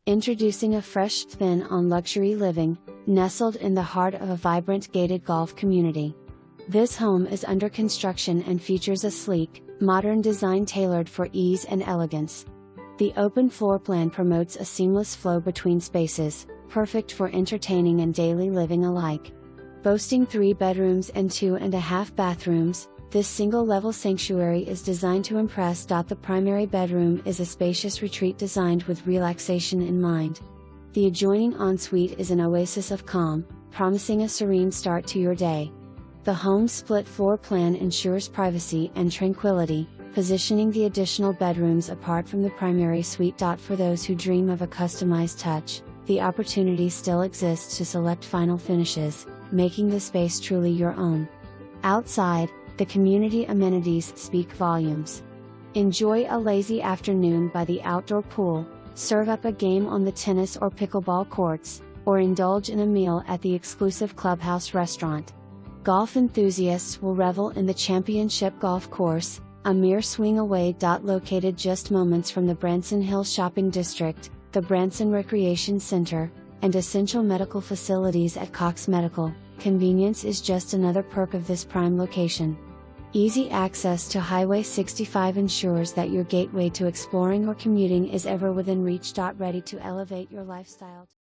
Introducing a fresh spin on luxury living, nestled in the heart of a vibrant gated golf community. This home is under construction and features a sleek, modern design tailored for ease and elegance. The open floor plan promotes a seamless flow between spaces, perfect for entertaining and daily living alike. Boasting 3 bedrooms and 2.5 bathrooms, this single-level sanctuary is designed to impress. The primary bedroom is a spacious retreat designed with relaxation in mind. The adjoining ensuite is an oasis of calm, promising a serene start to your day. The home's split floor plan ensures privacy and tranquility, positioning the additional bedrooms apart from the primary suite. For those who dream of a customized touch, the opportunity still exists to select final finishes, making the space truly your own. Outside, the community amenities speak volumes. Enjoy a lazy afternoon by the outdoor pool, serve up a game on the tennis or pickleball courts, or indulge in a meal at the exclusive Clubhouse restaurant. Golf enthusiasts will revel in the championship golf course, a mere swing away. Located just moments from the Branson Hills Shopping District, the Branson Recreation Center, and essential medical facilities at Cox Medical, convenience is just another perk of this prime location. Easy access to Highway 65 ensures that your gateway to exploring or commuting is ever within reach. Ready to elevate your lifestyle.